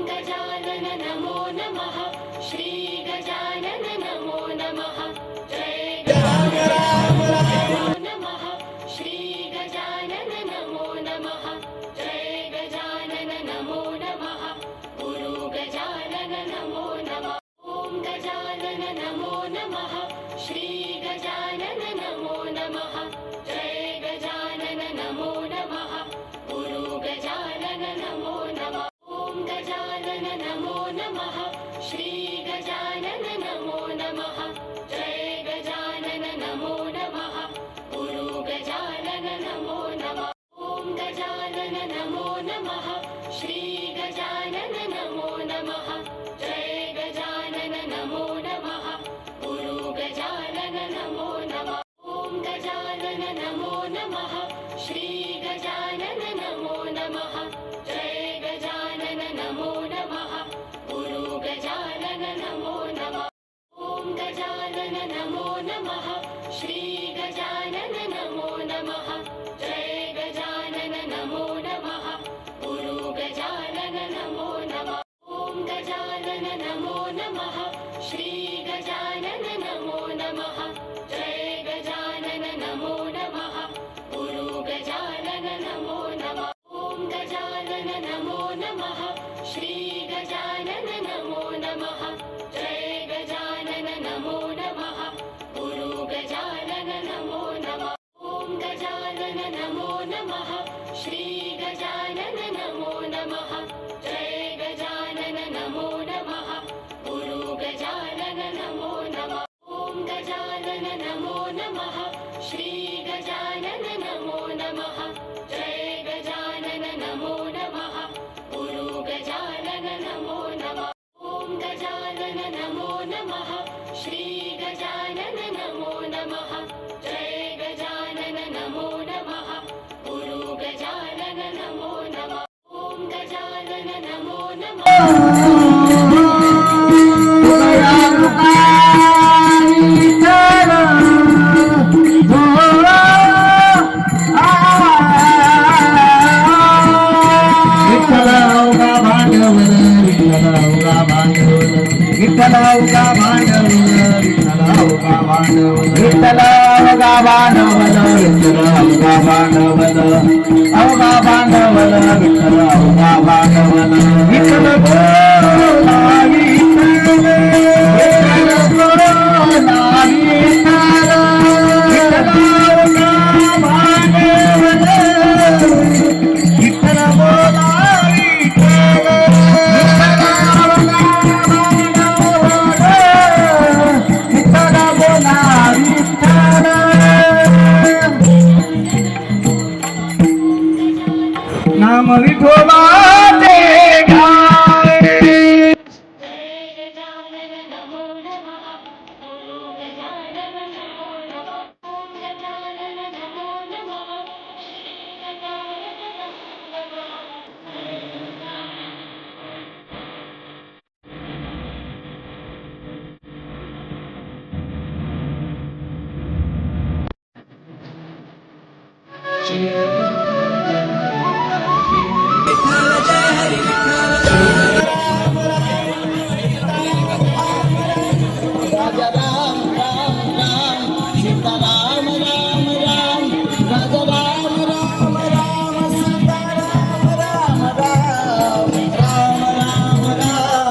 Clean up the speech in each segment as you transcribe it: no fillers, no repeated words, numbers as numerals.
गजानन नमो नमः श्री गजानन नमो नमः जय राम राम नमः श्री गजानन नमो नमः जय गजानन नमो नमः गुरु गजानन नमो नमः ओम गजानन नमो नमः श्री गजानन नमो नमः जय गजानन नमो नमः गुरु गजानन नमो नमः ओम गजानन नमो नमः श्री गजानन नमो नमः जय गजानन नमो नमः गुरु गजानन नमो नमः ओम गजानन नमो नमः श्री गजानन नमो नमः जय गजानन नमो नमः गुरु गजानन नमो नमः ओम गजानन नमो नमः श्री गजानन नमो नमः जय गजानन नमो नमः गुरु गजानन नमो नमः ओम गजानन नमो नमः श्री गजानन नमो नमः जय गजानन नमो नमः गुरु गजानन नमो नमः ओम गजानन नमो नमः श्री गजानन नमो नमः जय गजानन नमो नमः गुरु गजानन नमो नमः ओम गजानन नमो नमः श्री गजानन नमो नमः जय गजानन नमो नमः गुरु गजानन नमो नमः ओम गजानन नमो नमः श्री गजानन नमो नमः जय गजानन नमो नमः गुरु गजानन नमो नमः ओम गजानन नमो नमः श्री गजानन नमो नमः जय गजानन नमो नमः गुरु गजानन नमो नमः ओम गजानन नमो नमः श्री गजानन नमो नमः जय गजानन नमो नमः गुरु गजानन नमो नमः ओम गजानन नमो नाम विठोबा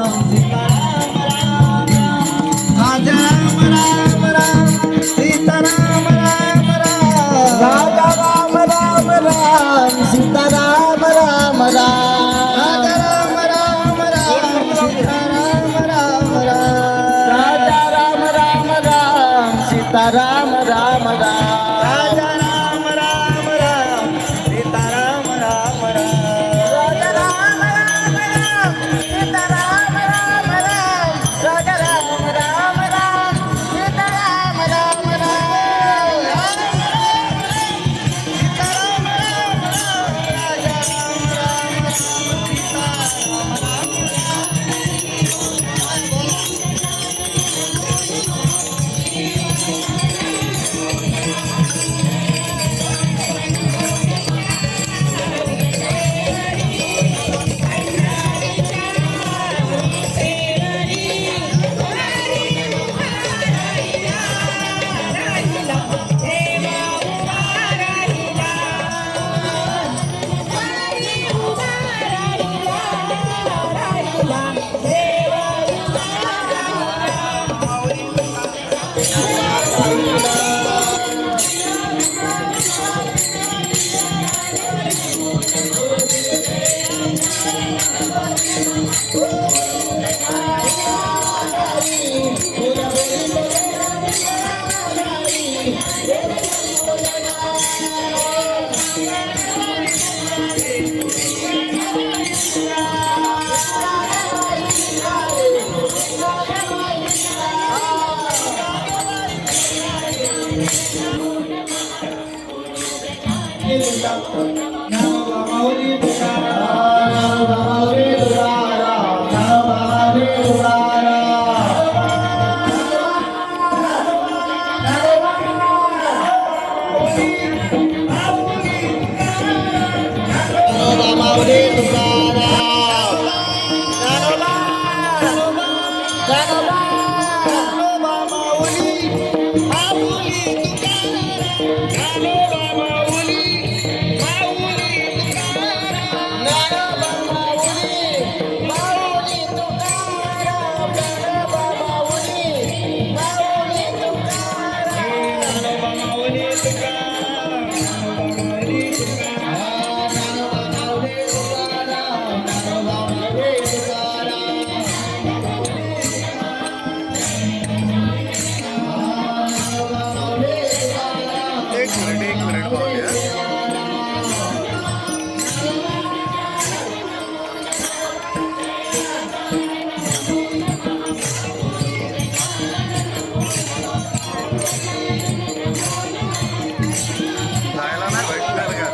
राम राम राम राजा राम राम राम सीता राम राम राम राजा राम राम राम सीता राम राम राम राजा राम राम राम सीता राम राम राम सीता राम राम राजा राम राम सीता माऊली तुकाराम माऊली तुकाराम माऊली तुकाराम माऊली तुकाराम एक मिनिट माऊली. जायला नाही भेटणार का?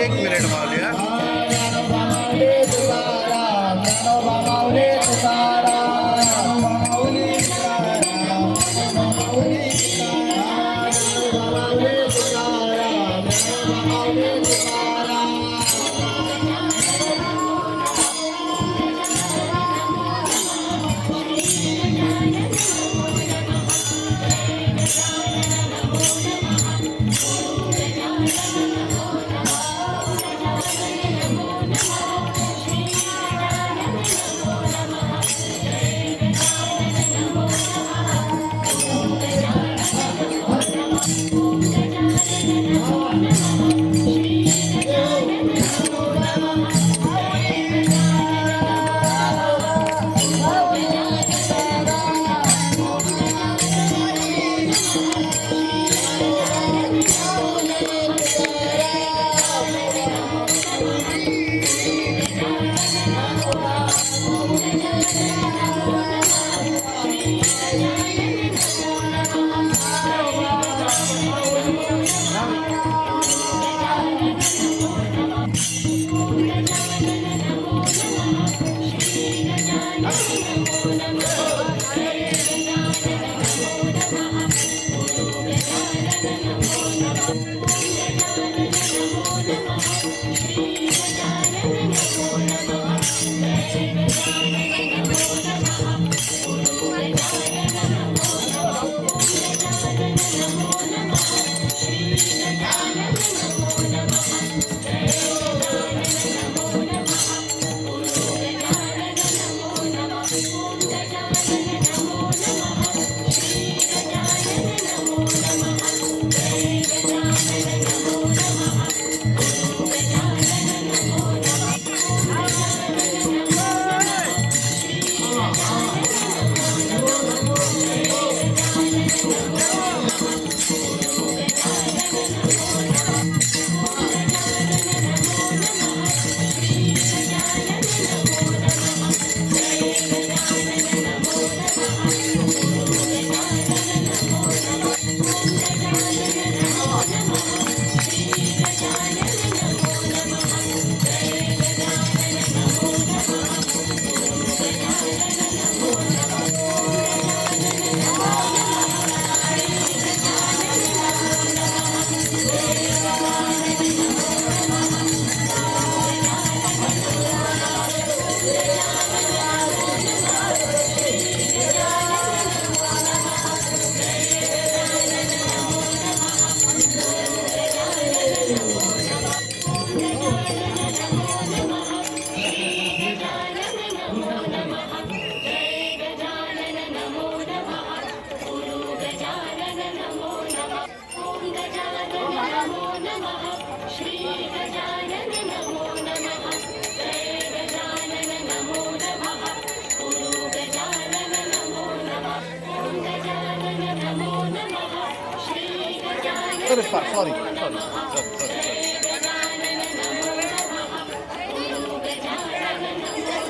एक मिनिट माऊली. नमः श्री गजानन नमो नमः जय गजानन नमो नमः गुरु गजानन नमो नमः ओम गजानन नमो नमः श्री गजानन सॉरी जय गजानन नमो नमः गुरु गजानन नमो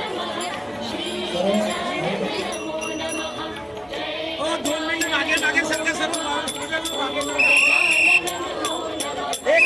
नमः श्री गजानन नमो नमः जय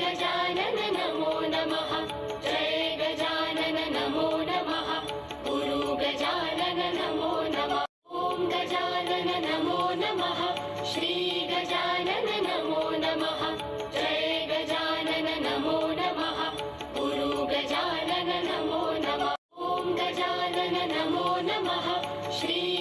गजानन नमो नमः जय गजानन नमो नमः गुरु गजानन नमो नमः ॐ गजानन नमो नमः श्री गजानन नमो नमः जय गजानन नमो नमः गुरु गजानन नमो नमः ॐ गजानन नमो नमः श्री